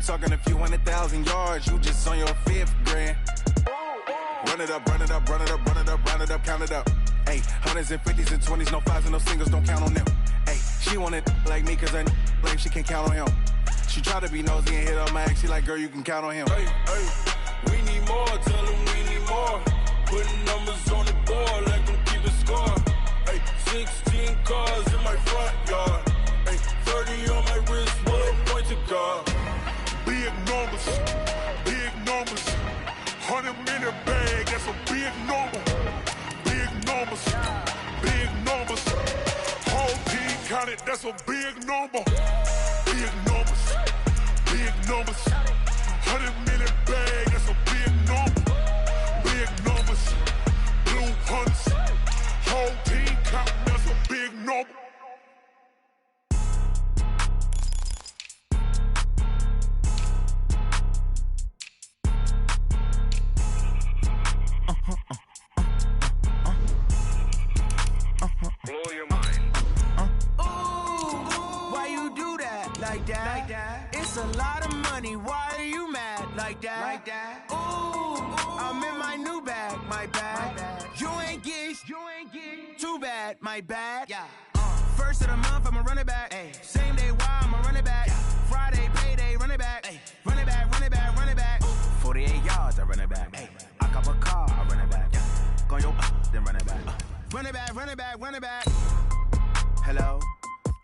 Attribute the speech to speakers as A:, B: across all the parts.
A: talking a few 100,000 yards. You just on your 5th grand. Run it up, run it up, run it up, run it up, run it up, count it up. Hey, hundreds and 50s and 20s, no 5s and no singles, don't count on them. Hey, she want it like me, cause I blame she can't count on him. She try to be nosy and hit on my ex, she like, girl, you can count on him.
B: Hey, hey, we need more, tell them we need more. Putting numbers on the board, let them keep it score. Hey, 16 cars in my front yard. Hey, 30 on my wrist, one point to guard.
C: Big numbers, 100 minute bag, that's a big number. Big numbers, whole team counted, that's a big number. Big numbers, 100 minute bag, that's a big number. Big numbers, blue hunts, whole team counting, that's a big number.
B: Blow your mind.
D: Why you do that like that? It's a lot of money. Why are you mad like that? I'm in my new bag, my bag. You ain't get too bad, my bad. Yeah. First of the month, I'ma run it back. Same day, why I'ma run it back. Friday, payday, run it back. Run it back, run it back, run it back. 48 yards, I run it back. I cop a car, I run it back. Go your then run it back. Run it back, run it back, run it back. Hello?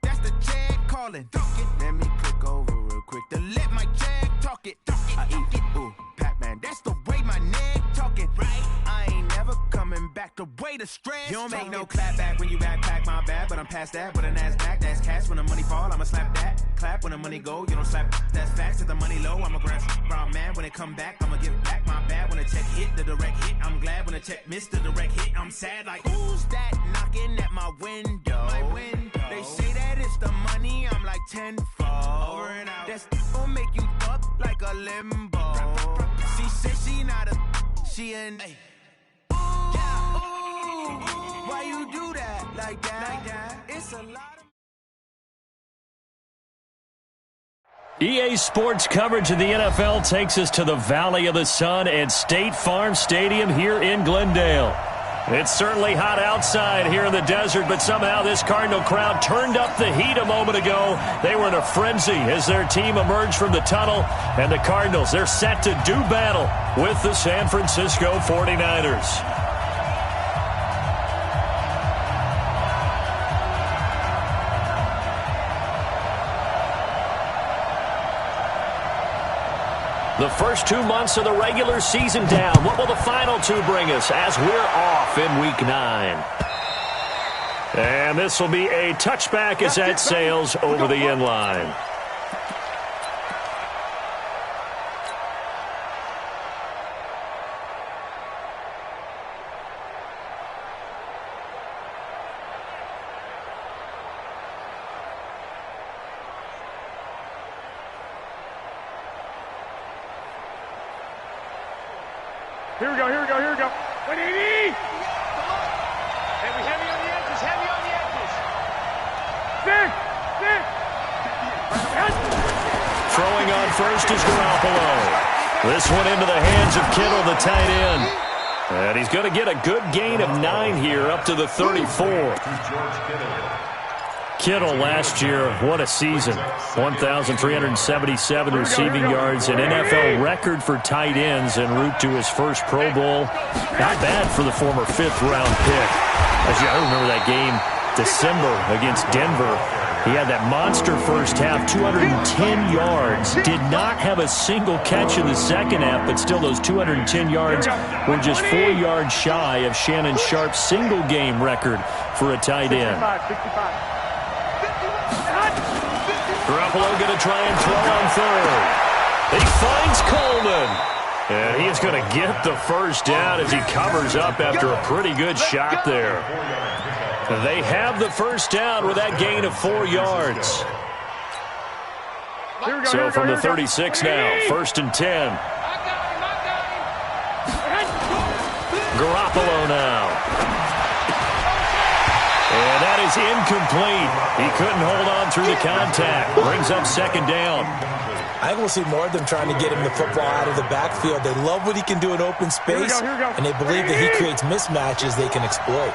D: That's the Jag calling. Let me click over real quick to let my Jag talk it. I eat it, ooh, Pac-Man. That's the way my neck talking. Right? I ain't never coming back the way the stress. You don't make no clap back when you backpack my bad, but I'm past that. With a NASDAQ, that's cash. When the money fall, I'ma slap that. Clap when the money go, you don't slap. That's facts. If the money low, I'ma grab brown man. When it come back, I'ma give back my bad. When the check hit, the direct hit. I'm glad when the check missed the direct hit. I'm sad like, who's that knocking at my window? My window. They say that it's the money, I'm like tenfold. Over and out. That's gon' make you up like a limbo. She said she not a, she an. Why you do that like that? It's a lot of.
E: EA Sports coverage of the NFL takes us to the Valley of the Sun at State Farm Stadium here in Glendale. It's certainly hot outside here in the desert, but somehow this Cardinal crowd turned up the heat a moment ago. They were in a frenzy as their team emerged from the tunnel, and the Cardinals, they're set to do battle with the San Francisco 49ers. The first 2 months of the regular season down. What will the final two bring us as we're off in Week 9? And this will be a touchback as that sails over the end line.
F: Here we go. Panini! Heavy on the edges. Six!
E: Throwing on first is Garoppolo. This one into the hands of Kittle, the tight end. And he's going to get a good gain of 9 here, up to the 34. Kittle last year, what a season. 1,377 receiving yards, an NFL record for tight ends en route to his first Pro Bowl. Not bad for the former 5th-round pick. I remember that game, December against Denver. He had that monster first half, 210 yards. Did not have a single catch in the second half, but still those 210 yards were just 4 yards shy of Shannon Sharp's single-game record for a tight end.
F: 65.
E: Garoppolo going to try and throw on third. He finds Coleman. And he is going to get the first down as he covers up after a pretty good shot there. They have the first down with that gain of 4 yards. So from the 36 now, 1st and 10. Garoppolo now. And that is incomplete. He couldn't hold on through the contact. Brings up 2nd down.
G: I think we'll see more of them trying to get him the football out of the backfield. They love what he can do in open space, and they believe that he creates mismatches they can exploit.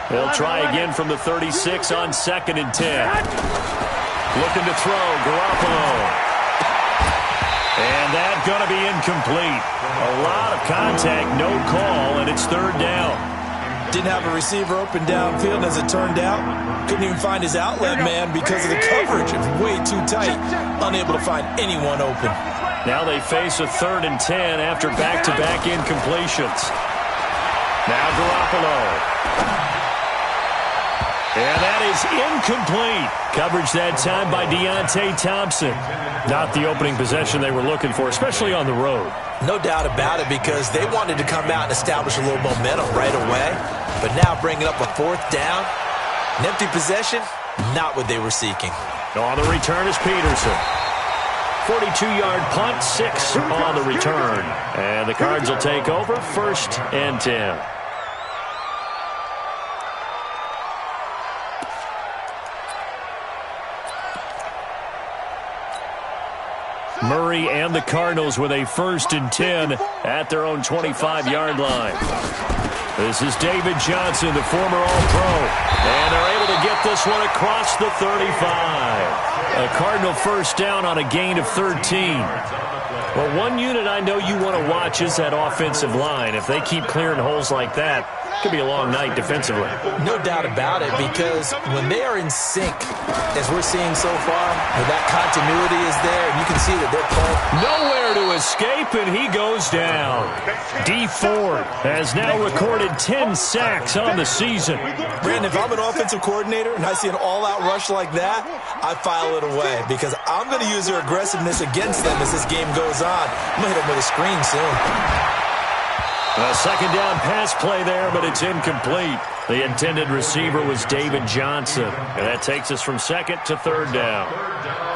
E: They'll try again from the 36 on 2nd and 10. Looking to throw, Garoppolo. And that's going to be incomplete. A lot of contact, no call, and it's 3rd down.
G: Didn't have a receiver open downfield, as it turned out. Couldn't even find his outlet man because of the coverage. It's way too tight. Unable to find anyone open.
E: Now they face a 3rd and 10 after back-to-back incompletions. Now Garoppolo. And that is incomplete. Coverage that time by Deontay Thompson. Not the opening possession they were looking for, especially on the road.
G: No doubt about it, because they wanted to come out and establish a little momentum right away. But now bringing up a 4th down, an empty possession, not what they were seeking.
E: On the return is Peterson. 42-yard punt, 6 on the return. And the Cards will take over, 1st and 10. Murray and the Cardinals with a 1st and 10 at their own 25-yard line. This is David Johnson, the former All-Pro. And they're able to get this one across the 35. A Cardinal 1st down on a gain of 13. Well, one unit I know you want to watch is that offensive line. If they keep clearing holes like that, it could be a long night defensively.
G: No doubt about it, because when they are in sync, as we're seeing so far, that continuity is there, and you can see that they're playing.
E: Nowhere to escape, and he goes down. Dee Ford has now recorded 10 sacks on the season.
G: Brandon, if I'm an offensive coordinator and I see an all-out rush like that, I file it away, because I'm going to use their aggressiveness against them as this game goes on. I'm going to hit them with a screen soon.
E: A 2nd down pass play there, but it's incomplete. The intended receiver was David Johnson. And that takes us from 2nd to 3rd down.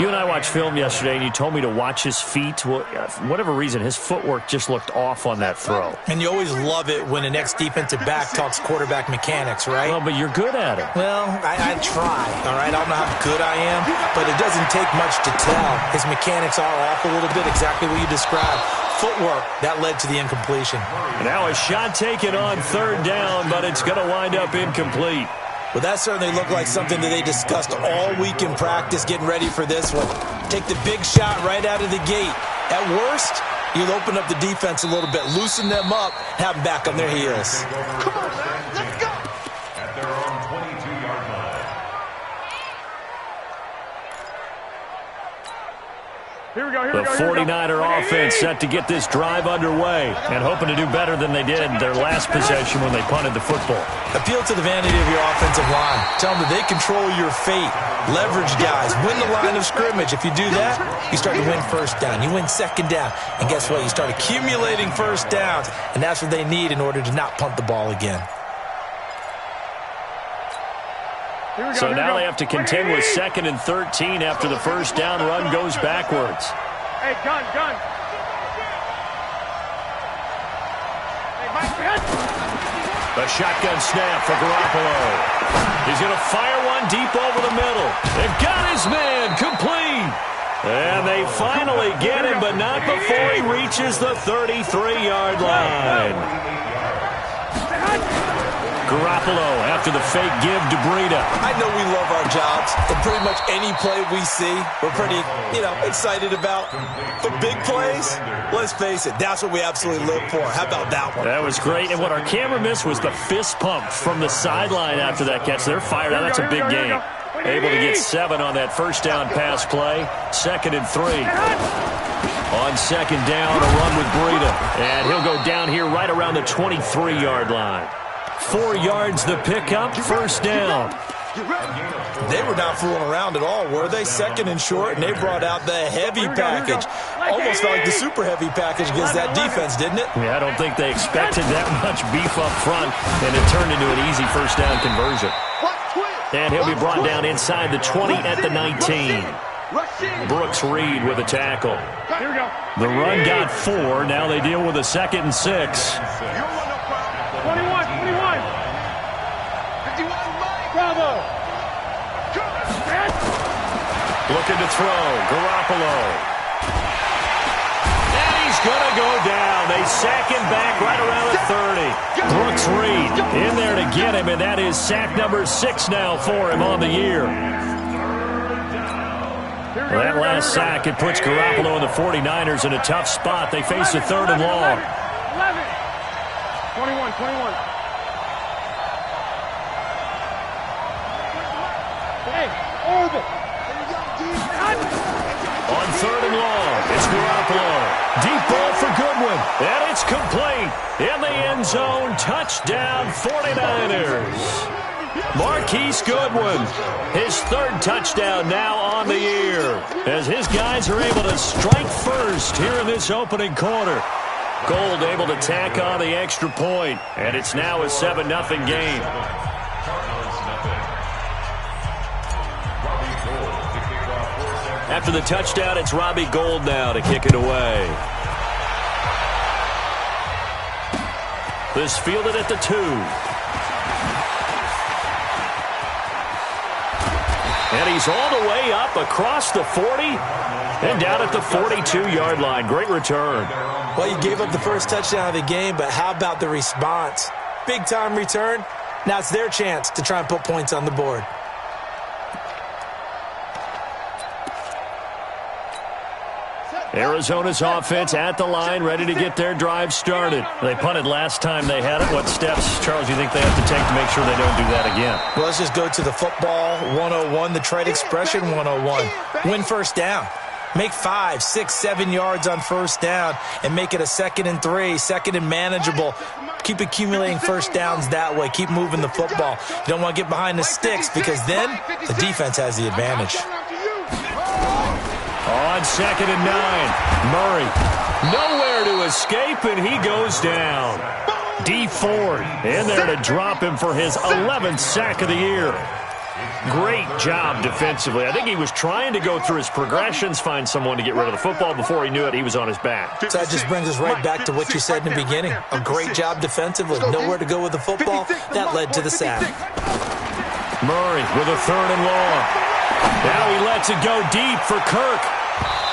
E: You and I watched film yesterday, and you told me to watch his feet. Well, for whatever reason, his footwork just looked off on that throw.
G: And you always love it when an ex-defensive back talks quarterback mechanics, right?
E: Well, but you're good at it.
G: Well, I try, all right? I don't know how good I am, but it doesn't take much to tell. His mechanics are off a little bit, exactly what you described. Footwork, that led to the incompletion.
E: Now a shot taken on 3rd down, but it's going to wind up incomplete.
G: Well, that certainly looked like something that they discussed all week in practice, getting ready for this one. Take the big shot right out of the gate. At worst, you'll open up the defense a little bit, loosen them up, have them back on their heels.
H: Come on, let's go.
I: At their own 22-yard line.
F: Here we go,
E: The 49er offense set to get this drive underway and hoping to do better than they did in their last possession when they punted the football.
G: Appeal to the vanity of your offensive line. Tell them that they control your fate. Leverage guys. Win the line of scrimmage. If you do that, you start to win 1st down. You win 2nd down. And guess what? You start accumulating 1st downs. And that's what they need in order to not punt the ball again.
E: So now they have to contend with 2nd and 13 after the 1st down run goes backwards.
F: Hey, gun. Hey, Mike,
E: The shotgun snap for Garoppolo. He's going to fire one deep over the middle. They've got his man complete. And they finally get him, but not before he reaches the 33-yard line. Garoppolo after the fake give to Breida.
G: I know we love our jobs, and pretty much any play we see, we're pretty, excited about. But big plays, let's face it, that's what we absolutely live for. How about that one?
E: That was great, and what our camera missed was the fist pump from the sideline after that catch. They're fired out. That's a big game. Able to get 7 on that 1st down pass play. 2nd and 3. On 2nd down, a run with Breida. And he'll go down here right around the 23-yard line. 4 yards the pickup, 1st down.
G: They were not fooling around at all, were they? 2nd and short, and they brought out the heavy package. Almost felt like the super heavy package against that defense, didn't it?
E: Yeah, I don't think they expected that much beef up front, and it turned into an easy 1st down conversion. And he'll be brought down inside the 20 at the 19. Brooks Reed with a tackle. The run got 4. Now they deal with a 2nd and 6.
F: 21. Bravo.
E: Looking to throw. Garoppolo. going to go down. They sack him back right around the 30. Brooks Reed in there to get him, and that is sack number 6 now for him on the year. Well, that last sack, it puts Garoppolo and the 49ers in a tough spot. They face a 3rd and long.
F: 21. Hey, over.
E: On 3rd and long, it's Garoppolo. Deep ball for Goodwin, and it's complete. In the end zone, touchdown 49ers. Marquise Goodwin, his 3rd touchdown now on the year, as his guys are able to strike first here in this opening quarter. Gold able to tack on the extra point, and it's now a 7-0 game. After the touchdown, it's Robbie Gould now to kick it away. This fielded at the 2. And he's all the way up across the 40 and down at the 42-yard line. Great return.
G: Well, you gave up the first touchdown of the game, but how about the response? Big-time return. Now it's their chance to try and put points on the board.
E: Arizona's offense at the line, ready to get their drive started. They punted last time they had it. What steps, Charles, you think they have to take to make sure they don't do that again?
G: Well, let's just go to the football 101, the trade expression 101. Win first down. Make 5, 6, 7 yards on first down and make it a 2nd and 3, 2nd and manageable. Keep accumulating first downs that way. Keep moving the football. You don't want to get behind the sticks because then the defense has the advantage.
E: On 2nd and 9, Murray nowhere to escape, and he goes down. D Ford in there to drop him for his 11th sack of the year. Great job defensively. I think he was trying to go through his progressions, find someone to get rid of the football. Before he knew it, he was on his back.
G: So that just brings us right back to what you said in the beginning. A great job defensively. Nowhere to go with the football. That led to the sack.
E: Murray with a 3rd and long. Now he lets it go deep for Kirk.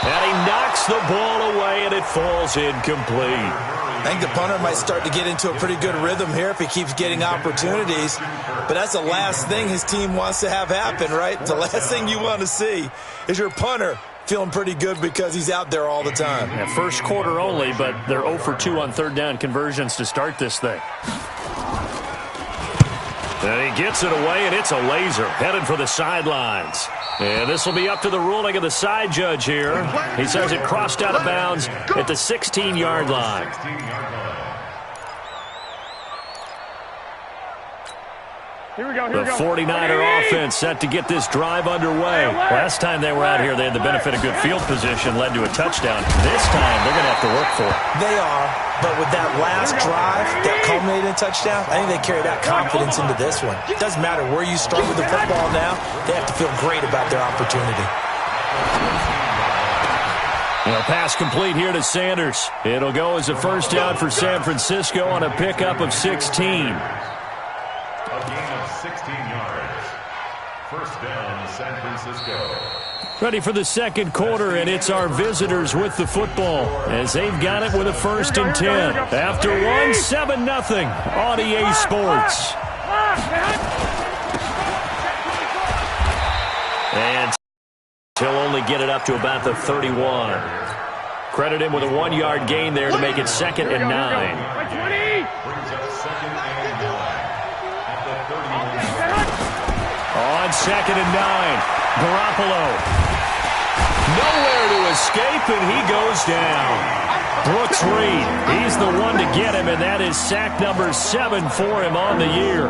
E: And he knocks the ball away, and it falls incomplete.
G: I think the punter might start to get into a pretty good rhythm here if he keeps getting opportunities. But that's the last thing his team wants to have happen, right? The last thing you want to see is your punter feeling pretty good because he's out there all the time.
E: Yeah, first quarter only, but they're 0 for 2 on 3rd down conversions to start this thing. And he gets it away, and it's a laser headed for the sidelines. And this will be up to the ruling of the side judge here. He says it crossed out of bounds at the 16-yard line. The 49er offense set to get this drive underway. Last time they were out here, they had the benefit of good field position, led to a touchdown. This time, they're going to have to work for it.
G: They are, but with that last drive that culminated in a touchdown, I think they carry that confidence into this one. It doesn't matter where you start with the football now. They have to feel great about their opportunity.
E: Pass complete here to Sanders. It'll go as a first down for San Francisco on a pickup of 16.
I: A gain of 16 yards. First down, San Francisco.
E: Ready for the second quarter, and it's our visitors with the football as they've got it with a 1st and 10. After one, 7-0 on EA Sports. And he'll only get it up to about the 31. Credit him with a 1-yard gain there to make it 2nd and 9. On 2nd and 9, Garoppolo. Nowhere to escape, and he goes down. Brooks Reed, he's the one to get him, and that is sack number 7 for him on the year.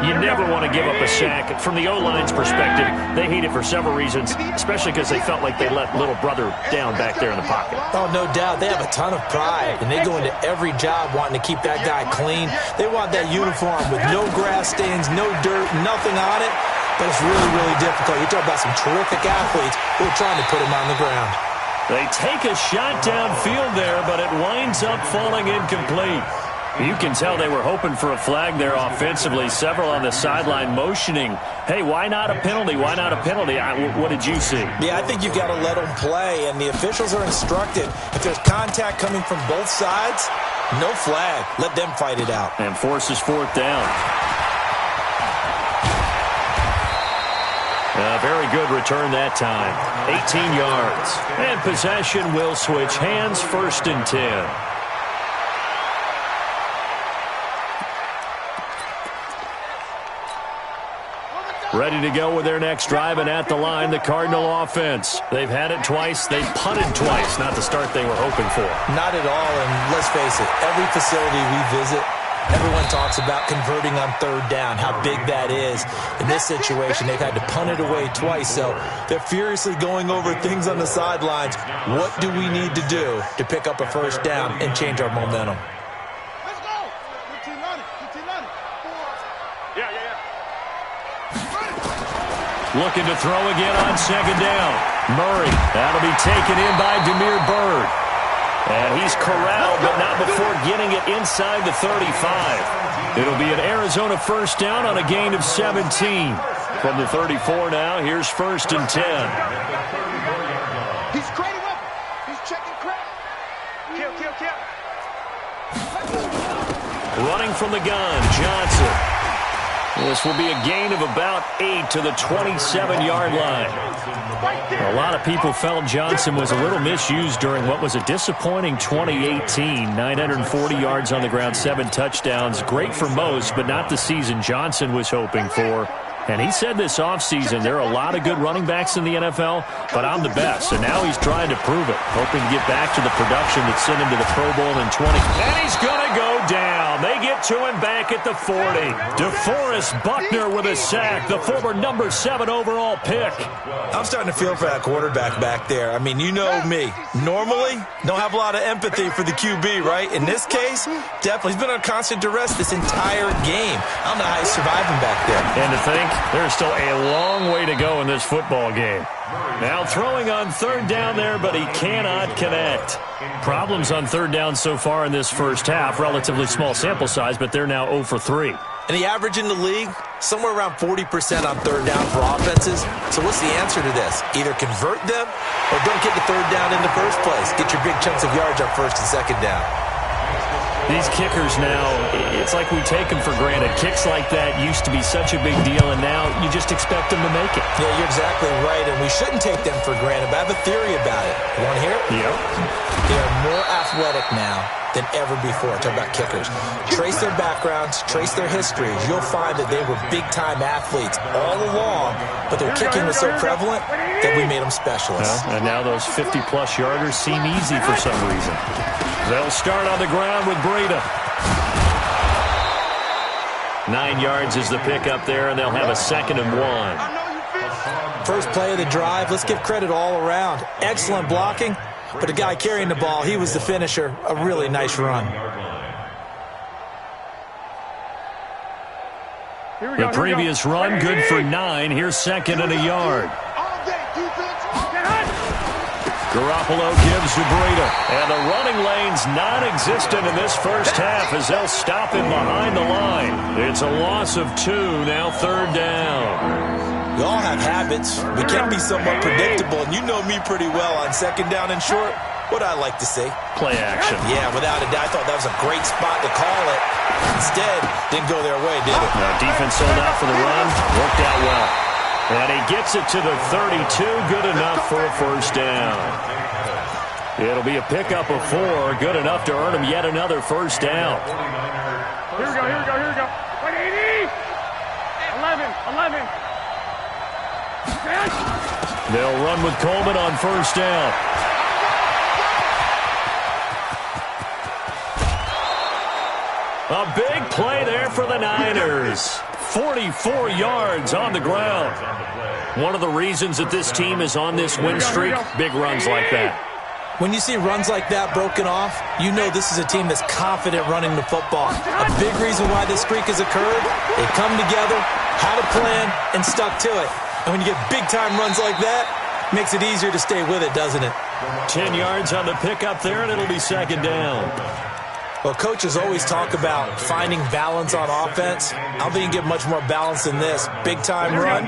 E: You never want to give up a sack. From the O-line's perspective, they hate it for several reasons, especially because they felt like they let little brother down back there in the pocket.
G: Oh, no doubt. They have a ton of pride, and they go into every job wanting to keep that guy clean. They want that uniform with no grass stains, no dirt, nothing on it, but it's really, really difficult. You talk about some terrific athletes who are trying to put him on the ground.
E: They take a shot downfield there, but it winds up falling incomplete. You can tell they were hoping for a flag there offensively. Several on the sideline motioning, hey, why not a penalty? Why not a penalty? What did you see?
G: Yeah, I think you've got to let them play, and the officials are instructed. If there's contact coming from both sides, no flag. Let them fight it out.
E: And forces fourth down. A very good return that time. 18 yards. And possession will switch hands, 1st and 10. Ready to go with their next drive, and at the line, the Cardinal offense. They've had it twice. They've punted twice. Not the start they were hoping for.
G: Not at all, and let's face it, every facility we visit, everyone talks about converting on 3rd down, how big that is. In this situation, they've had to punt it away twice, so they're furiously going over things on the sidelines. What do we need to do to pick up a 1st down and change our momentum?
H: Let's go.
E: Looking to throw again on 2nd down. Murray, that'll be taken in by Damiere Byrd. And he's corralled, but not before getting it inside the 35. It'll be an Arizona 1st down on a gain of 17. From the 34 now, here's 1st and 10.
H: He's creating up. He's checking crap. Kill.
E: Running from the gun, Johnson. This will be a gain of about 8 to the 27-yard line. A lot of people felt Johnson was a little misused during what was a disappointing 2018. 940 yards on the ground, 7 touchdowns. Great for most, but not the season Johnson was hoping for. And he said this offseason, there are a lot of good running backs in the NFL, but I'm the best. And now he's trying to prove it, hoping to get back to the production that sent him to the Pro Bowl in 20. And he's going to go down. They get to him back at the 40. DeForest Buckner with a sack, the former number 7 overall pick.
G: I'm starting to feel for that quarterback back there. I mean, you know me. Normally, don't have a lot of empathy for the QB, right? In this case, definitely. He's been on constant duress this entire game. I don't know how he's surviving back there.
E: And to think, there's still a long way to go in this football game. Now throwing on 3rd down there, but he cannot connect. Problems on 3rd down so far in this first half. Relatively small sample size, but they're now 0 for 3.
G: And the average in the league, somewhere around 40% on 3rd down for offenses. So what's the answer to this? Either convert them or don't get the 3rd down in the first place. Get your big chunks of yards on 1st and 2nd down.
E: These kickers now, it's like we take them for granted. Kicks like that used to be such a big deal, and now you just expect them to make it.
G: Yeah, you're exactly right, and we shouldn't take them for granted, but I have a theory about it. You want to hear it?
E: Yep.
G: They are more athletic now than ever before. Talk about kickers. Trace their backgrounds, trace their histories. You'll find that they were big-time athletes all along, but their kicking was so prevalent that we made them specialists.
E: Well, and now those 50-plus yarders seem easy for some reason. They'll start on the ground with Breida. 9 yards is the pickup there, and they'll have a 2nd and 1.
G: First play of the drive. Let's give credit all around. Excellent blocking, but the guy carrying the ball, he was the finisher. A really nice run.
E: The previous run, good for 9. Here's 2nd and a yard. Garoppolo gives to Breida. And the running lane's non-existent in this first half as they'll stop him behind the line. It's a loss of 2, now 3rd down.
G: We all have habits. We can be somewhat predictable, and you know me pretty well on 2nd down and short. What I like to see.
E: Play action.
G: Yeah, without a doubt. I thought that was a great spot to call it. Instead, didn't go their way, did it?
E: Now, defense sold out for the run. Worked out well. And he gets it to the 32. Good enough for a 1st down. It'll be a pickup of 4. Good enough to earn him yet another 1st down.
F: Here we go. 180. 11.
E: They'll run with Coleman on 1st down. A big play there for the Niners. 44 yards on the ground. One of the reasons that this team is on this win streak, big runs like that.
G: When you see runs like that broken off, you know this is a team that's confident running the football. A big reason why this streak has occurred, they come together, had a plan, and stuck to it. And when you get big-time runs like that, it makes it easier to stay with it, doesn't it?
E: 10 yards on the pickup there, and it'll be 2nd down.
G: Well, coaches always talk about finding balance on offense. I don't think you get much more balance than this. Big-time run,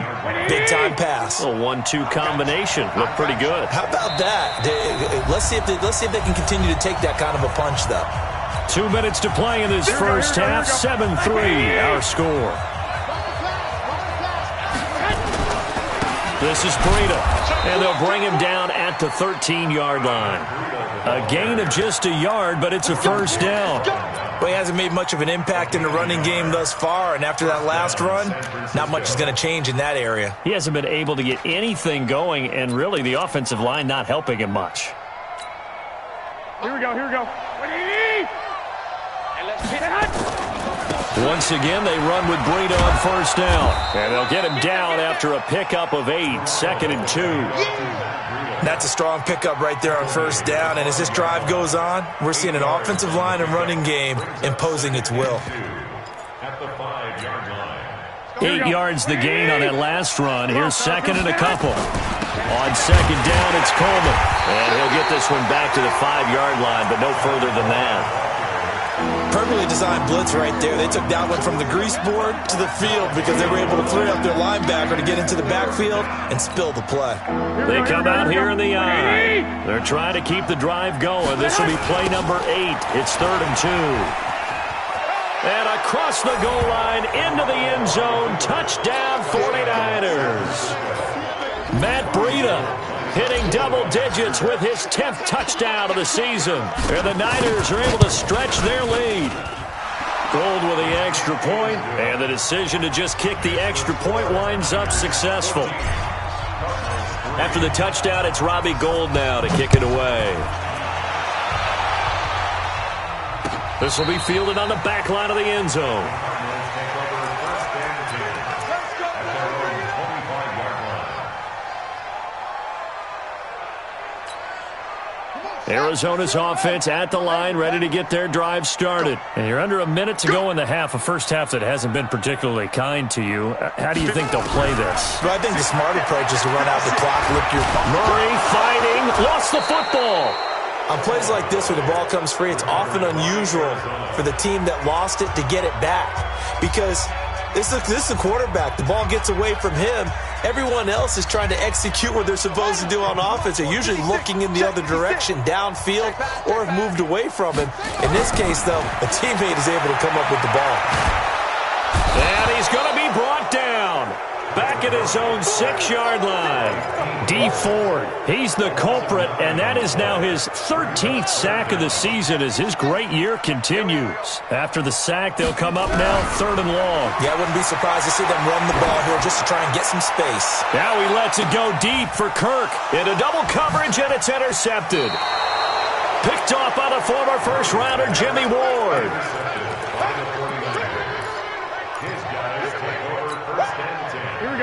G: big-time pass.
E: A 1-2 combination. Looked pretty good.
G: How about that? Let's see if they can continue to take that kind of a punch, though.
E: 2 minutes to play in this first half. 7-3, our score. This is Breida, and they'll bring him down at the 13-yard line. A gain of just a yard, but it's a first down.
G: Well, he hasn't made much of an impact in the running game thus far, and after that last run, not much is going to change in that area.
E: He hasn't been able to get anything going, and really the offensive line not helping him much.
F: Here we go.
E: Once again, they run with Breida on first down, and they'll get him down after a pickup of 8, 2nd and 2.
G: That's a strong pickup right there on first down, and as this drive goes on, we're seeing an offensive line and running game imposing its will.
I: At the 5-yard line.
E: 8 yards the gain on that last run. Here's 2nd and a couple. On 2nd down, it's Coleman, and he'll get this one back to the 5-yard line, but no further than that.
G: Perfectly designed blitz right there. They took that one from the grease board to the field because they were able to clear up their linebacker to get into the backfield and spill the play.
E: They come out here in the eye. They're trying to keep the drive going. This will be play number 8. It's 3rd and 2. And across the goal line into the end zone. Touchdown 49ers. Matt Breida hitting double digits with his 10th touchdown of the season. And the Niners are able to stretch their lead. Gold with the extra point, and the decision to just kick the extra point winds up successful. After the touchdown, it's Robbie Gould now to kick it away. This will be fielded on the back line of the end zone. Arizona's offense at the line, ready to get their drive started. And you're under a minute to go in the half, a first half that hasn't been particularly kind to you. How do you think they'll play this?
G: Well, I think the smart approach is to run out the clock, lick your...
E: Murray fighting, lost the football.
G: On plays like this where the ball comes free, it's often unusual for the team that lost it to get it back. Because this is the quarterback. The ball gets away from him. Everyone else is trying to execute what they're supposed to do on offense. They're usually looking in the other direction, downfield, or have moved away from him. In this case, though, a teammate is able to come up with the ball.
E: And he's going to be brought down. Back at his own 6-yard line. Dee Ford, he's the culprit, and that is now his 13th sack of the season as his great year continues. After the sack, they'll come up now 3rd and long.
G: Yeah, I wouldn't be surprised to see them run the ball here just to try and get some space.
E: Now he lets it go deep for Kirk. Into double coverage, and it's intercepted. Picked off by the former first-rounder Jimmy Ward.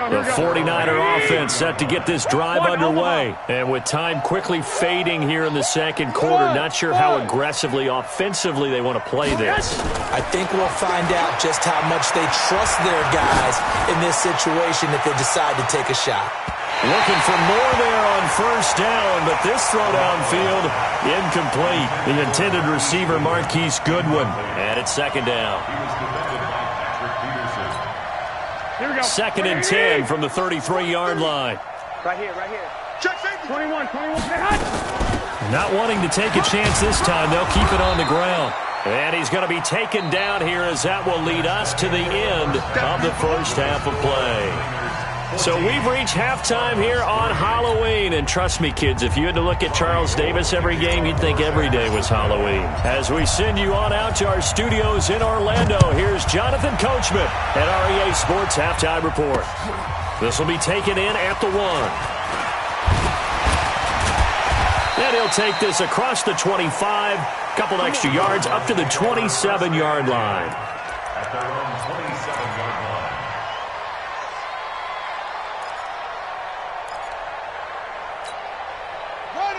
E: The 49er offense set to get this drive underway. And with time quickly fading here in the second quarter, not sure how aggressively, offensively they want to play this.
G: I think we'll find out just how much they trust their guys in this situation if they decide to take a shot.
E: Looking for more there on first down, but this throw downfield, incomplete. The intended receiver, Marquise Goodwin. And it's 2nd down. 2nd and 10 from the 33-yard line.
H: Right here. Check safety.
F: 21.
E: Not wanting to take a chance this time, they'll keep it on the ground. And he's going to be taken down here as that will lead us to the end of the first half of play. So we've reached halftime here on Halloween. And trust me, kids, if you had to look at Charles Davis every game, you'd think every day was Halloween. As we send you on out to our studios in Orlando, here's Jonathan Coachman at REA Sports Halftime Report. This will be taken in at the 1. And he'll take this across the 25, couple extra yards up to the 27-yard line.
I: At their own 27-yard line.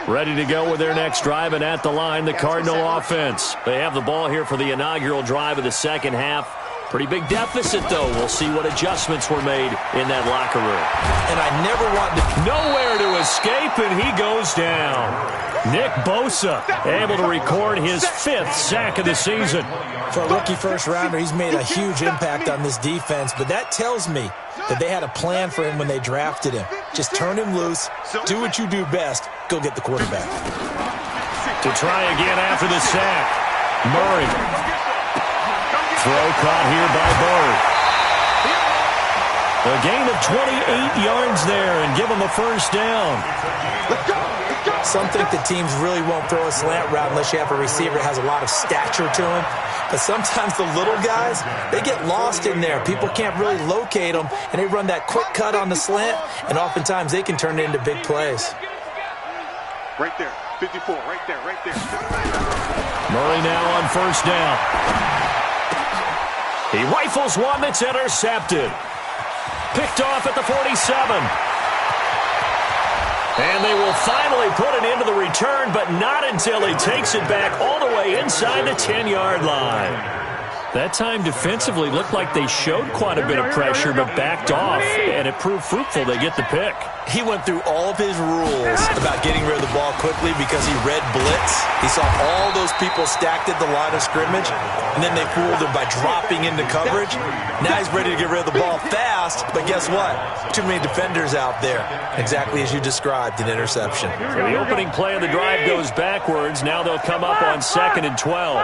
E: Ready to go with their next drive, and at the line, the Cardinal offense. They have the ball here for the inaugural drive of the second half. Pretty big deficit, though. We'll see what adjustments were made in that locker room.
G: And I never want to...
E: Nowhere to escape, and he goes down. Nick Bosa able to record his 5th sack of the season.
G: For a rookie first-rounder, he's made a huge impact on this defense, but that tells me that they had a plan for him when they drafted him. Just turn him loose, do what you do best, go get the quarterback.
E: To try again after the sack, Murray. Throw caught here by Bird. A gain of 28 yards there and give him a first down.
G: Some think the teams really won't throw a slant route unless you have a receiver that has a lot of stature to him. But sometimes the little guys, they get lost in there. People can't really locate them, and they run that quick cut on the slant, and oftentimes they can turn it into big plays.
H: Right there, 54, right there, right there.
E: Murray now on first down. He rifles one that's intercepted. Picked off at the 47. And they will finally put an end to the return, but not until he takes it back all the way inside the 10-yard line. That time defensively looked like they showed quite a bit of pressure, but backed off, and it proved fruitful. They get the pick.
G: He went through all of his rules about getting rid of the ball quickly because he read blitz. He saw all those people stacked at the line of scrimmage, and then they fooled him by dropping into coverage. Now he's ready to get rid of the ball fast, but guess what? Too many defenders out there. Exactly as you described, an interception.
E: So the opening play of the drive goes backwards. Now they'll come up on 2nd and 12.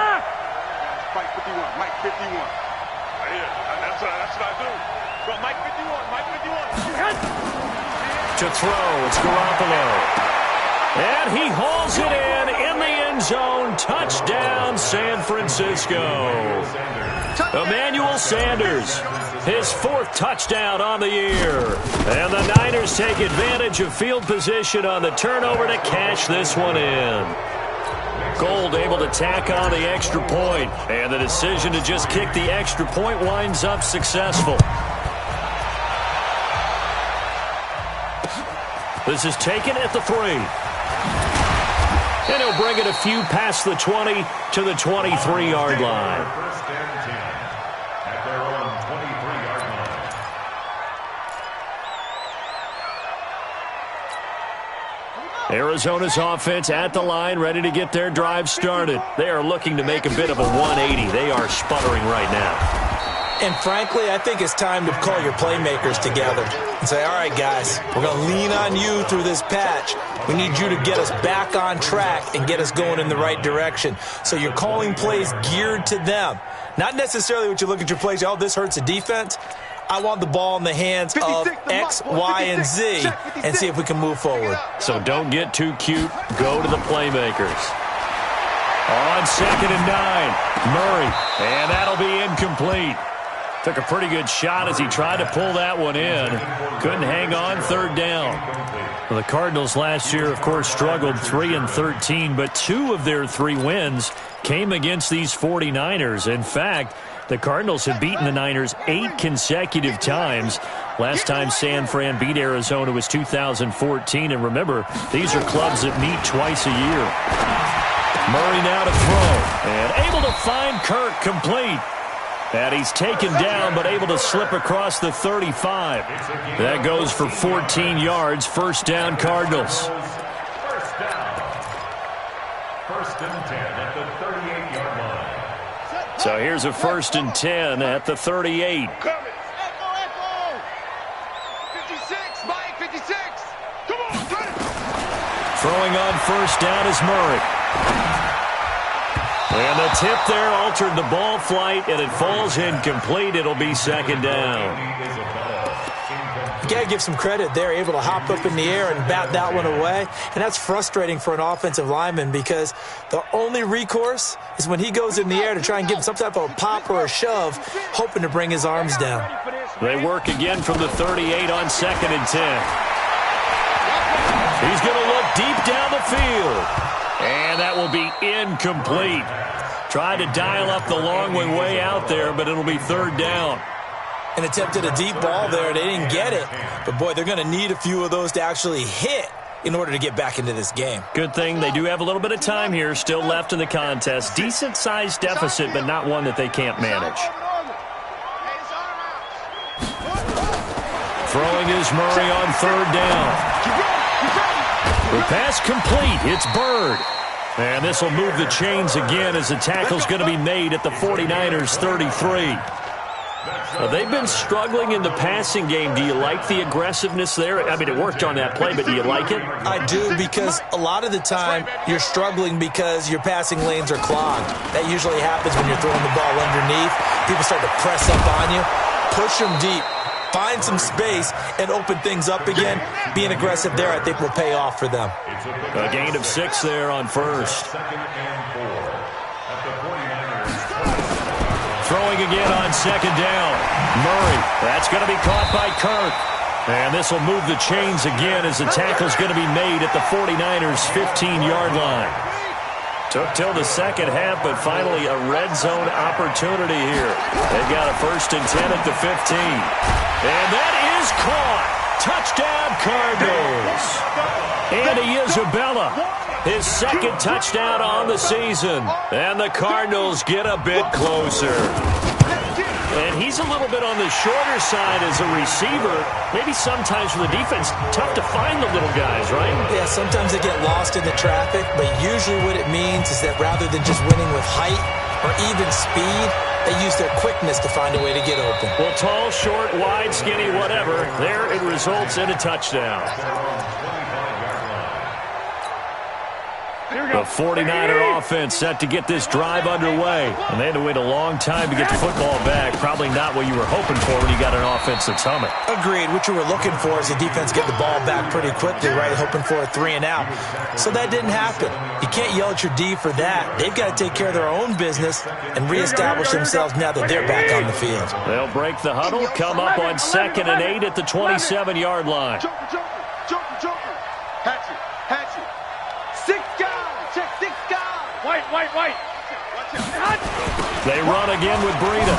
H: Mike 51, Mike 51. Right here. That's what I do. Well, Mike 51, Mike 51.
E: To throw, it's Garoppolo. And he hauls it in the end zone. Touchdown, San Francisco. Emmanuel Sanders, his 4th touchdown on the year. And the Niners take advantage of field position on the turnover to cash this one in. Gold able to tack on the extra point, and the decision to just kick the extra point winds up successful. This is taken at the 3. And he'll bring it a few past the 20 to the 23-yard line.
I: First and 10 at their own 23-yard line.
E: Arizona's offense at the line, ready to get their drive started. They are looking to make a bit of a 180. They are sputtering right now.
G: And frankly, I think it's time to call your playmakers together and say, all right, guys, we're going to lean on you through this patch. We need you to get us back on track and get us going in the right direction. So you're calling plays geared to them. Not necessarily what you look at your plays, oh, this hurts the defense. I want the ball in the hands of X, Y, and Z and see if we can move forward.
E: So don't get too cute. Go to the playmakers. On 2nd and 9, Murray, and that'll be incomplete. Took a pretty good shot as he tried to pull that one in. Couldn't hang on 3rd down. Well, the Cardinals last year, of course, struggled 3-13, but 2 of their 3 wins came against these 49ers. In fact, the Cardinals have beaten the Niners 8 consecutive times. Last time San Fran beat Arizona was 2014. And remember, these are clubs that meet twice a year. Murray now to throw. And able to find Kirk complete. And he's taken down, but able to slip across the 35. That goes for 14 yards. First down, Cardinals.
I: First down. 1st and 10 at the 38-yard line.
E: So here's a 1st and 10 at the 38.
H: Echo, echo. 56, Mike, 56. Come on, cut it.
E: Throwing on first down is Murray. And the tip there altered the ball flight, and it falls incomplete. It'll be 2nd down.
G: You got to give some credit there, able to hop up in the air and bat that one away. And that's frustrating for an offensive lineman because the only recourse is when he goes in the air to try and give some type of a pop or a shove, hoping to bring his arms down.
E: They work again from the 38 on 2nd and 10. He's going to look deep down the field. And that will be incomplete. Tried to dial up the long way out there, but it'll be 3rd down.
G: And attempted a deep ball there. They didn't get it. But, boy, they're going to need a few of those to actually hit in order to get back into this game.
E: Good thing they do have a little bit of time here still left in the contest. Decent-sized deficit, but not one that they can't manage. Throwing is Murray on third down. The pass complete. It's Byrd. And this will move the chains again as the tackle's going to be made at the 49ers 33. They've been struggling in the passing game. Do you like the aggressiveness there? I mean, it worked on that play, but do you like it?
G: I do, because a lot of the time you're struggling because your passing lanes are clogged. That usually happens when you're throwing the ball underneath. People start to press up on you. Push them deep. Find some space and open things up again. Being aggressive there, I think, will pay off for them.
E: A gain of 6 there on first. Throwing again on second down. Murray. That's going to be caught by Kirk. And this will move the chains again as the tackle's going to be made at the 49ers' 15-yard line. Took till the second half, but finally a red zone opportunity here. They've got a 1st and 10 at the 15. And that is caught. Touchdown, Cardinals. Andy Isabella, his 2nd touchdown on the season. And the Cardinals get a bit closer. And he's a little bit on the shorter side as a receiver. Maybe sometimes for the defense, tough to find the little guys, right?
G: Yeah, sometimes they get lost in the traffic, but usually what it means is that rather than just winning with height or even speed, they use their quickness to find a way to get open.
E: Well, tall, short, wide, skinny, whatever, there it results in a touchdown. The 49er offense set to get this drive underway. And they had to wait a long time to get the football back. Probably not what you were hoping for when you got an offense that's humming.
G: Agreed. What you were looking for is the defense get the ball back pretty quickly, right? Hoping for a 3 and out. So that didn't happen. You can't yell at your D for that. They've got to take care of their own business and reestablish themselves now that they're back on the field.
E: They'll break the huddle, come up on 2nd and 8 at the 27-yard line.
F: White.
E: They run again with Breida.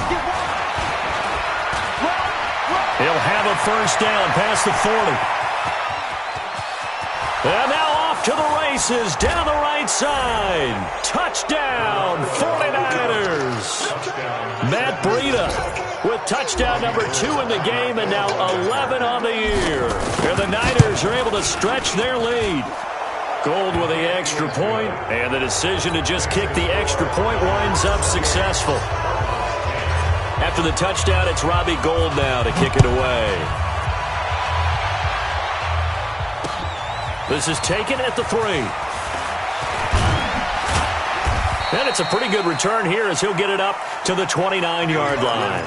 E: He'll have a 1st down past the 40. And now off to the races down the right side. Touchdown, 49ers. Matt Breida with touchdown number 2 in the game and now 11 on the year. And the Niners are able to stretch their lead. Gold with the extra point, and the decision to just kick the extra point winds up successful. After the touchdown, it's Robbie Gould now to kick it away. This is taken at the 3. And it's a pretty good return here as he'll get it up to the 29-yard line.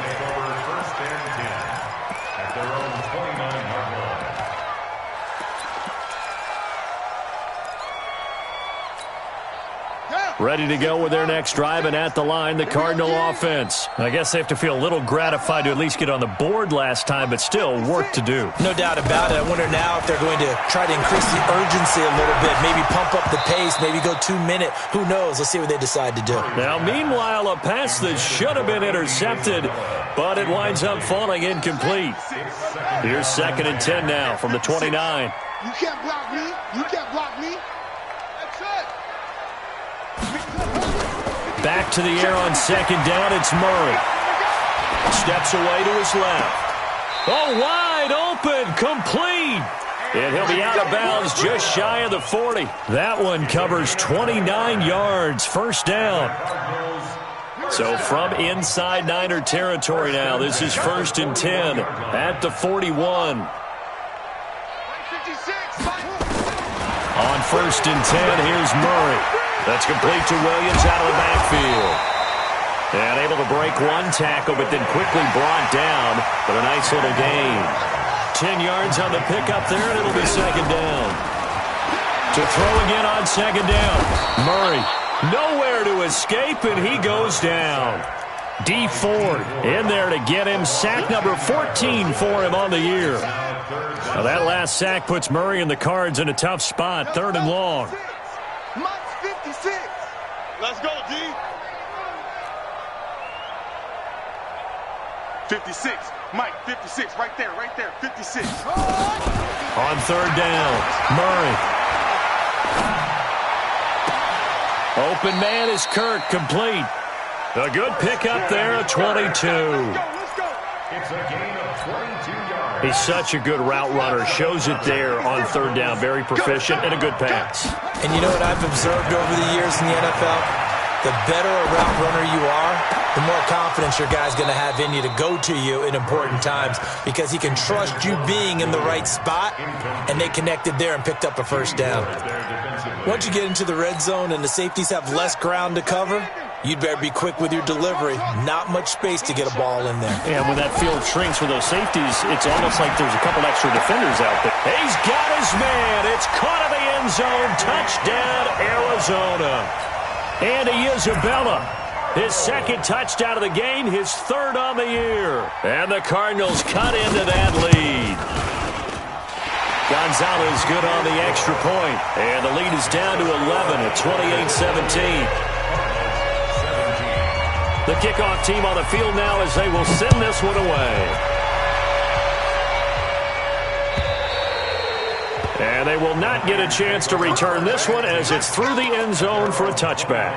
E: Ready to go with their next drive, and at the line, the Cardinal offense. I guess they have to feel a little gratified to at least get on the board last time, but still work to do.
G: No doubt about it. I wonder now if they're going to try to increase the urgency a little bit, maybe pump up the pace, maybe go 2-minute. Who knows? Let's see what they decide to do.
E: Now, meanwhile, a pass that should have been intercepted, but it winds up falling incomplete. Here's 2nd and 10 now from the 29.
C: You can't block me. You can't block me. That's it.
E: Back to the air on 2nd down, it's Murray. Steps away to his left. Oh, wide open, complete. And he'll be out of bounds just shy of the 40. That one covers 29 yards, 1st down. So from inside Niner territory now, this is 1st and 10 at the 41. On 1st and 10, here's Murray. That's complete to Williams out of the backfield. And able to break one tackle, but then quickly brought down. But a nice little gain. 10 yards on the pickup there, and it'll be 2nd down. To throw again on 2nd down. Murray, nowhere to escape, and he goes down. D Ford in there to get him. Sack number 14 for him on the year. Now that last sack puts Murray and the Cards in a tough spot. 3rd and long.
H: Let's go, D. 56. Mike, 56. Right there, 56.
E: On 3rd down, Murray. Open man is Kirk, complete. A good pickup there, a 22.
I: It's a gain of 22 yards.
E: He's such a good route runner. Shows it there on third down. Very proficient and a good pass.
G: And you know what I've observed over the years in the NFL? The better a route runner you are, the more confidence your guy's going to have in you to go to you in important times because he can trust you being in the right spot, and they connected there and picked up a first down. Once you get into the red zone and the safeties have less ground to cover, you'd better be quick with your delivery. Not much space to get a ball in there.
E: Yeah, when that field shrinks with those safeties, it's almost like there's a couple extra defenders out there. He's got his man. It's caught in the end zone. Touchdown, Arizona. Andy Isabella, his second touchdown of the game, his third on the year. And the Cardinals cut into that lead. Gonzalez good on the extra point. And the lead is down to 11 at 28-17. The kickoff team on the field now as they will send this one away. And they will not get a chance to return this one as it's through the end zone for a touchback.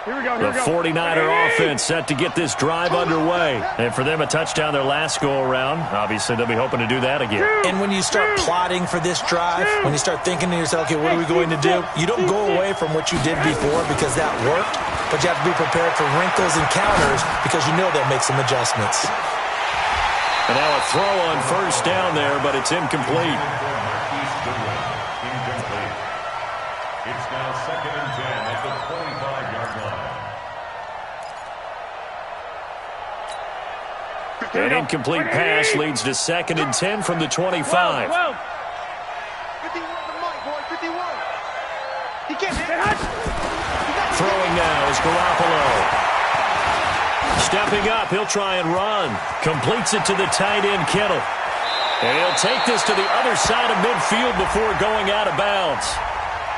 E: The 49er offense set to get this drive underway. And for them, a touchdown their last go-around. Obviously, they'll be hoping to do that again.
G: And when you start plotting for this drive, when you start thinking to yourself, okay, what are we going to do? You don't go away from what you did before because that worked, but you have to be prepared for wrinkles and counters because you know they'll make some adjustments.
E: And now a throw on first down there, but it's incomplete.
I: Incomplete. It's now 2nd and 10 at the 25-yard line.
E: An incomplete pass leads to 2nd and 10 from the 25. Throwing now is Garoppolo. Stepping up, he'll try and run. Completes it to the tight end, Kittle. And he'll take this to the other side of midfield before going out of bounds.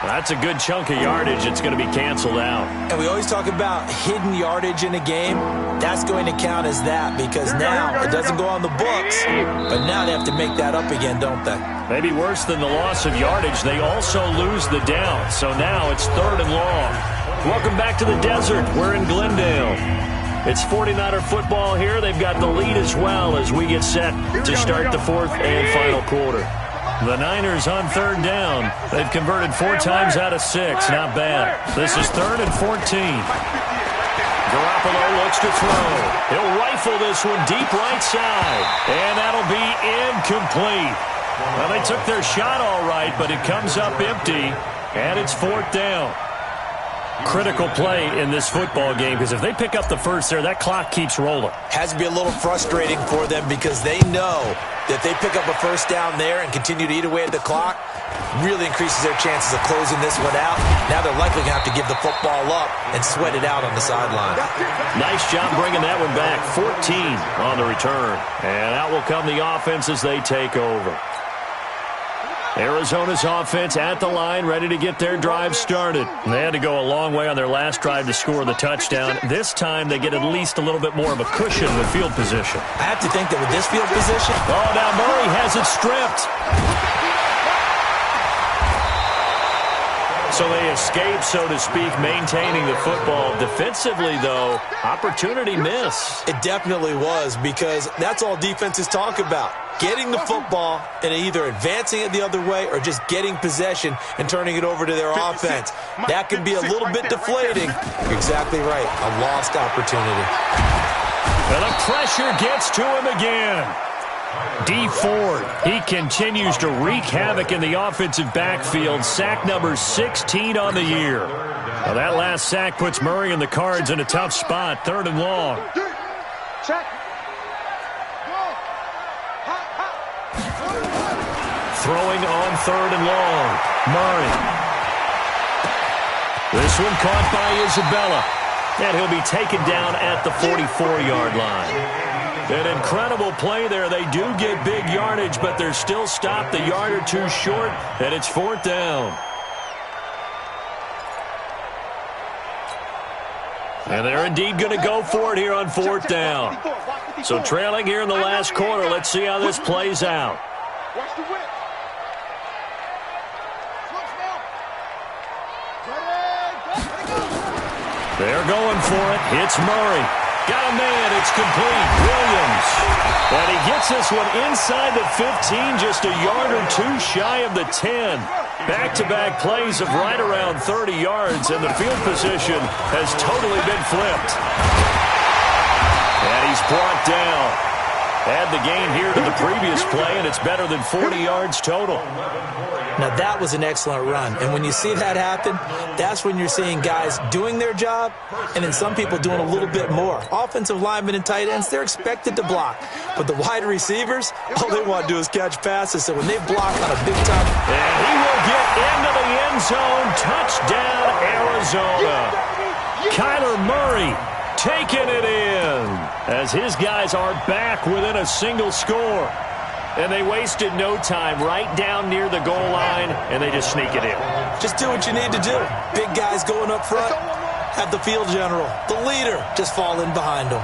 E: That's a good chunk of yardage. It's going to be canceled out.
G: And we always talk about hidden yardage in a game. That's going to count as that because now it doesn't go on the books, but now they have to make that up again, don't they?
E: Maybe worse than the loss of yardage, they also lose the down. So now it's 3rd and long. Welcome back to the desert. We're in Glendale. It's 49er football here. They've got the lead as well as we get set to start the 4th and final quarter. The Niners on 3rd down. They've converted 4 times out of 6. Not bad. This is 3rd and 14. Garoppolo looks to throw. He'll rifle this one deep right side. And that'll be incomplete. Well, they took their shot all right, but it comes up empty. And it's 4th down. Critical play in this football game because if they pick up the first there, that clock keeps rolling.
G: Has to be a little frustrating for them because they know that they pick up a first down there and continue to eat away at the clock, really increases their chances of closing this one out. Now they're likely going to have to give the football up and sweat it out on the sideline.
E: Nice job bringing that one back. 14 on the return. And out will come the offense as they take over. Arizona's offense at the line, ready to get their drive started. They had to go a long way on their last drive to score the touchdown. This time they get at least a little bit more of a cushion with field position.
G: I have to think that with this field position...
E: Oh, now Murray has it stripped. So they escape, so to speak, maintaining the football. Defensively, though, opportunity miss.
G: It definitely was because that's all defenses talk about. Getting the football and either advancing it the other way or just getting possession and turning it over to their offense. That can be a little bit deflating. You're exactly right. A lost opportunity.
E: And the pressure gets to him again. Dee Ford, he continues to wreak havoc in the offensive backfield. Sack number 16 on the year. Now that last sack puts Murray and the Cards in a tough spot. 3rd and long. Throwing on 3rd and long. Murray. This one caught by Isabella. And he'll be taken down at the 44-yard line. An incredible play there. They do get big yardage, but they're still stopped a yard or two short, and it's 4th down. And they're indeed going to go for it here on 4th down. So trailing here in the last quarter. Let's see how this plays out. They're going for it. It's Murray. Got a man. It's complete. Williams. And he gets this one inside the 15, just a yard or two shy of the 10. Back-to-back plays of right around 30 yards, and the field position has totally been flipped. And he's brought down. Add the gain here to the previous play, and it's better than 40 yards total.
G: Now, that was an excellent run. And when you see that happen, that's when you're seeing guys doing their job and then some people doing a little bit more. Offensive linemen and tight ends, they're expected to block. But the wide receivers, all they want to do is catch passes. So when they block on a big time...
E: And he will get into the end zone. Touchdown, Arizona. Kyler Murray taking it in as his guys are back within a single score. And they wasted no time right down near the goal line, and they just sneak it in.
G: Just do what you need to do. Big guys going up front, have the field general, the leader, just fall in behind them.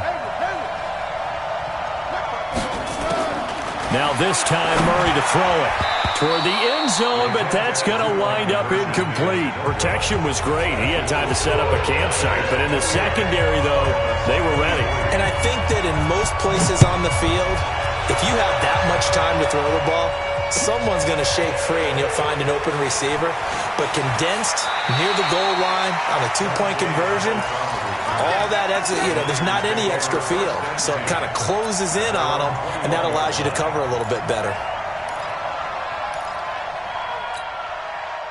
E: Now this time Murray to throw it toward the end zone, but that's going to wind up incomplete. Protection was great. He had time to set up a campsite, but in the secondary, though, they were ready.
G: And I think that in most places on the field, if you have that much time to throw the ball, someone's going to shake free and you'll find an open receiver. But condensed near the goal line on a two-point conversion, all that extra, there's not any extra field. So it kind of closes in on them, and that allows you to cover a little bit better.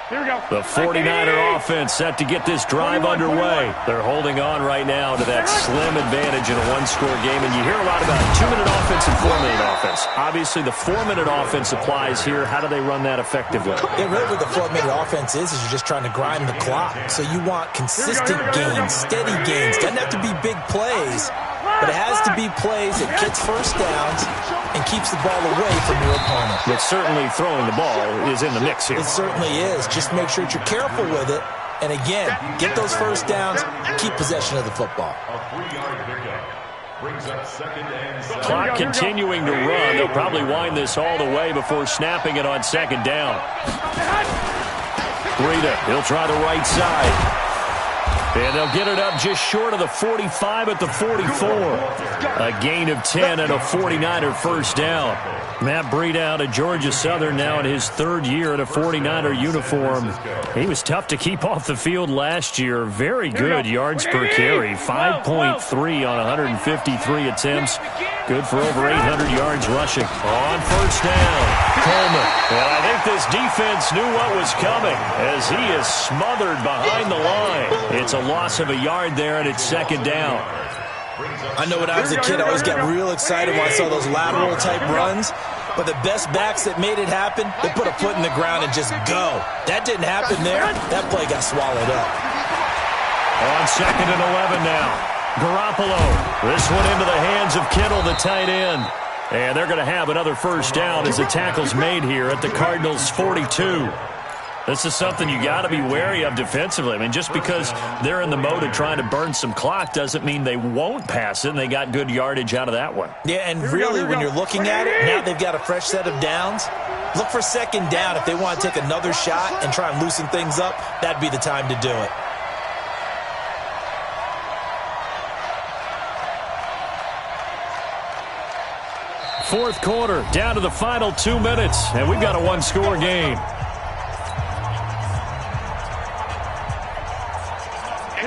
F: Here we go.
E: The 49er offense set to get this drive underway. They're holding on right now to that slim advantage in a one-score game. And you hear a lot about 2-minute offense and 4-minute offense. Obviously, the 4-minute offense applies here. How do they run that effectively?
G: Yeah, really what the 4-minute offense is you're just trying to grind the clock. So you want consistent gains, steady gains. Doesn't have to be big plays, but it has to be plays that gets first downs and keeps the ball away from your opponent.
E: But certainly throwing the ball is in the mix here.
G: It certainly is. Just make sure that you're careful with it. And again, get those first downs, keep possession of the football.
I: A 3-yard pickup brings up second and 7.
E: Clock continuing to run. They'll probably wind this all the way before snapping it on second down. Breida, he'll try the right side. And they'll get it up just short of the 45 at the 44. A gain of 10 and a 49er first down. Matt Breida out of Georgia Southern now in his third year in a 49er uniform. He was tough to keep off the field last year. Very good yards per carry. 5.3 on 153 attempts. Good for over 800 yards rushing. On first down, Coleman. And I think this defense knew what was coming as he is smothered behind the line. It's a loss of a yard there, and it's second down.
G: I know when I was a kid, I always got real excited when I saw those lateral-type runs. But the best backs that made it happen, they put a foot in the ground and just go. That didn't happen there. That play got swallowed up.
E: On second and 11 now. Garoppolo. This one into the hands of Kittle, the tight end. And they're going to have another first down as the tackle's made here at the Cardinals' 42. This is something you got to be wary of defensively. I mean, just because they're in the mode of trying to burn some clock doesn't mean they won't pass it, and they got good yardage out of that one.
G: Yeah, and really, when you're looking at it, now they've got a fresh set of downs. Look for second down. If they want to take another shot and try and loosen things up, that'd be the time to do it.
E: Fourth quarter, down to the final 2 minutes, and we've got a one-score game.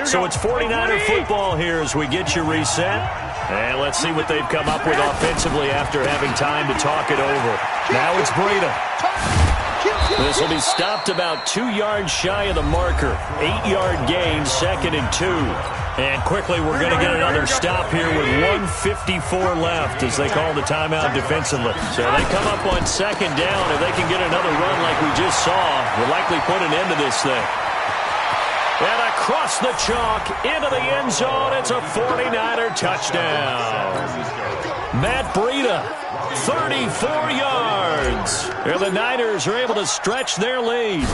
E: So it's 49er football here as we get you reset. And let's see what they've come up with offensively after having time to talk it over. Now it's Breida. This will be stopped about 2 yards shy of the marker. 8-yard gain, second and 2. And quickly we're going to get another stop here with 1:54 left as they call the timeout defensively. So they come up on second down. If they can get another run like we just saw, we'll likely put an end to this thing. And across the chalk, into the end zone, it's a 49er touchdown. Matt Breida, 34 yards. And the Niners are able to stretch their lead.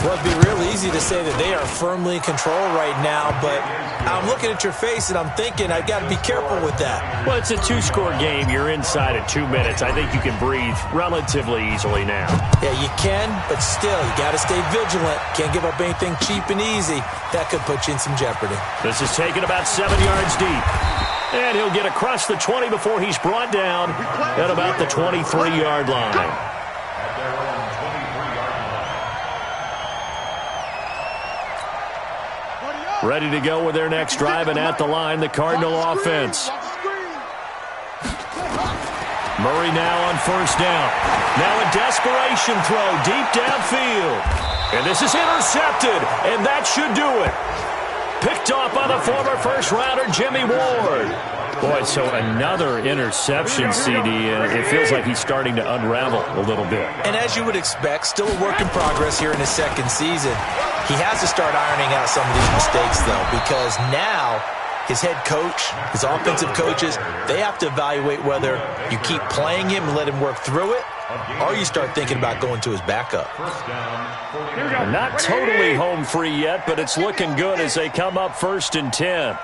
G: Well, it'd be real easy to say that they are firmly in control right now, but I'm looking at your face and I'm thinking I've got to be careful with that.
E: Well, it's a 2-score game. You're inside of 2 minutes. I think you can breathe relatively easily now.
G: Yeah, you can, but still, you got to stay vigilant. Can't give up anything cheap and easy. That could put you in some jeopardy.
E: This is taken about 7 yards deep. And he'll get across the 20 before he's brought down at about the 23-yard line.
I: At their own 23-yard line.
E: Ready to go with their next drive, and at the line, the Cardinal offense. Murray now on first down. Now a desperation throw deep downfield. And this is intercepted, and that should do it. Picked off by the former first-rounder Jimmy Ward. Boy, so another interception, CD. It feels like he's starting to unravel a little bit.
G: And as you would expect, still a work in progress here in his second season. He has to start ironing out some of these mistakes, though, because now his head coach, his offensive coaches, they have to evaluate whether you keep playing him and let him work through it, or you start thinking about going to his backup.
E: Not totally home free yet, but it's looking good as they come up 1st and 10.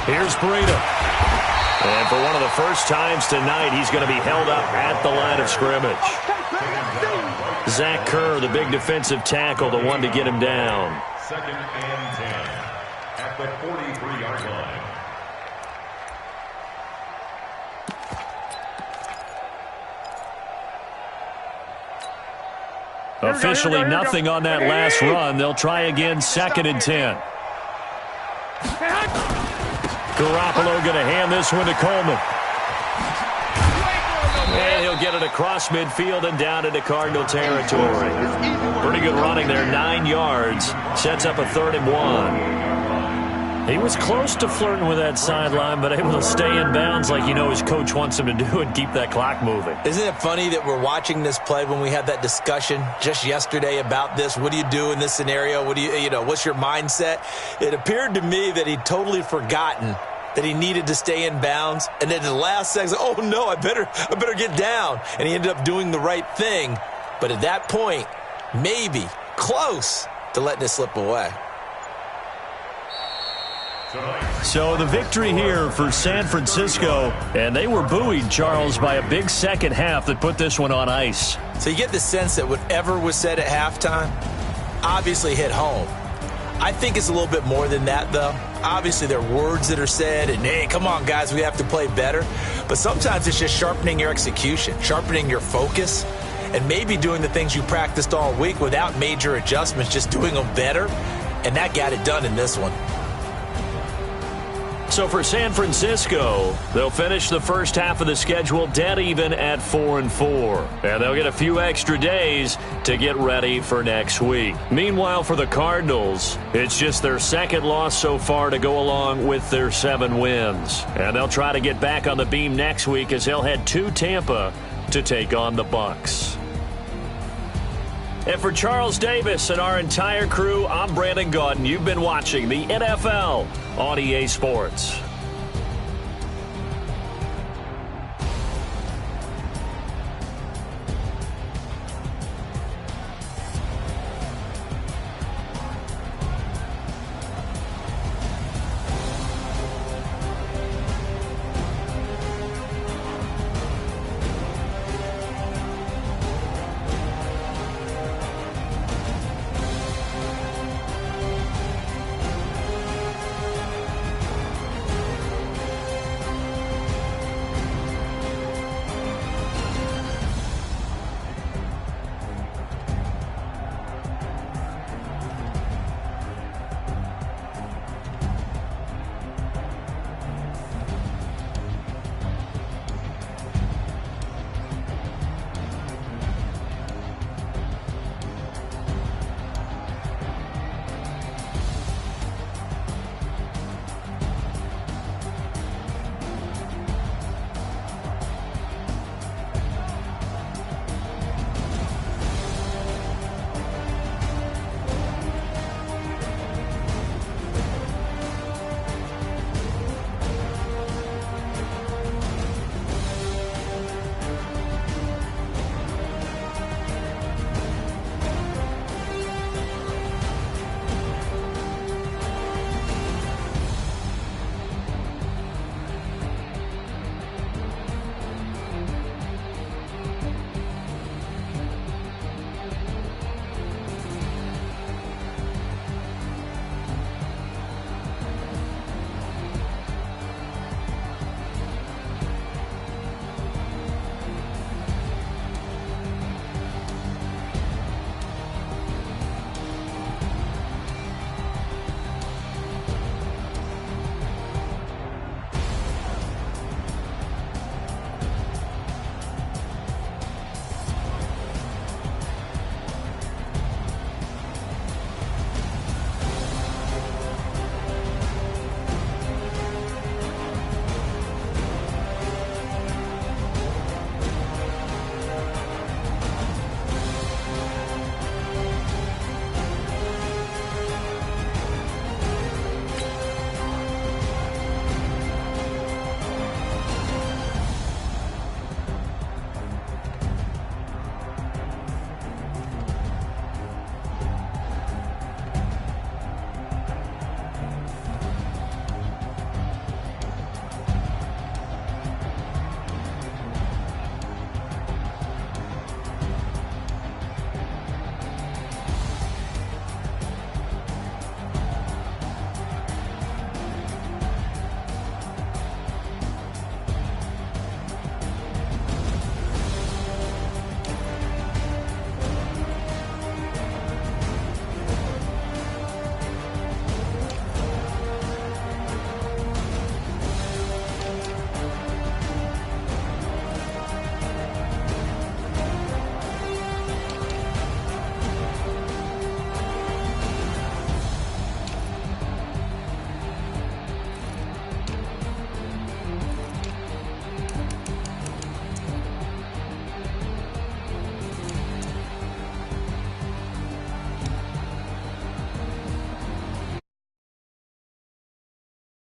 E: Here's Breida. And for one of the first times tonight, he's going to be held up at the line of scrimmage. Zach Kerr, the big defensive tackle, the one to get him down.
I: 2nd and 10 at the 43-yard line.
E: Officially nothing on that last run. They'll try again, 2nd and 10. Garoppolo going to hand this one to Coleman. And he'll get it across midfield and down into Cardinal territory. Pretty good running there, 9 yards. Sets up a 3rd and 1. He was close to flirting with that sideline, but able to stay in bounds like his coach wants him to do and keep that clock moving.
G: Isn't it funny that we're watching this play when we had that discussion just yesterday about this? What do you do in this scenario? What do what's your mindset? It appeared to me that he'd totally forgotten that he needed to stay in bounds, and then in the last second, oh no, I better get down. And he ended up doing the right thing. But at that point, maybe close to letting it slip away.
E: So the victory here for San Francisco, and they were buoyed, Charles, by a big second half that put this one on ice.
G: So you get the sense that whatever was said at halftime obviously hit home. I think it's a little bit more than that, though. Obviously, there are words that are said, and, hey, come on, guys, we have to play better. But sometimes it's just sharpening your execution, sharpening your focus, and maybe doing the things you practiced all week without major adjustments, just doing them better, and that got it done in this one.
E: So for San Francisco, they'll finish the first half of the schedule dead even at 4-4. And they'll get a few extra days to get ready for next week. Meanwhile, for the Cardinals, it's just their second loss so far to go along with their 7 wins. And they'll try to get back on the beam next week as they'll head to Tampa to take on the Bucs. And for Charles Davis and our entire crew, I'm Brandon Gaudin. You've been watching the NFL on EA Sports.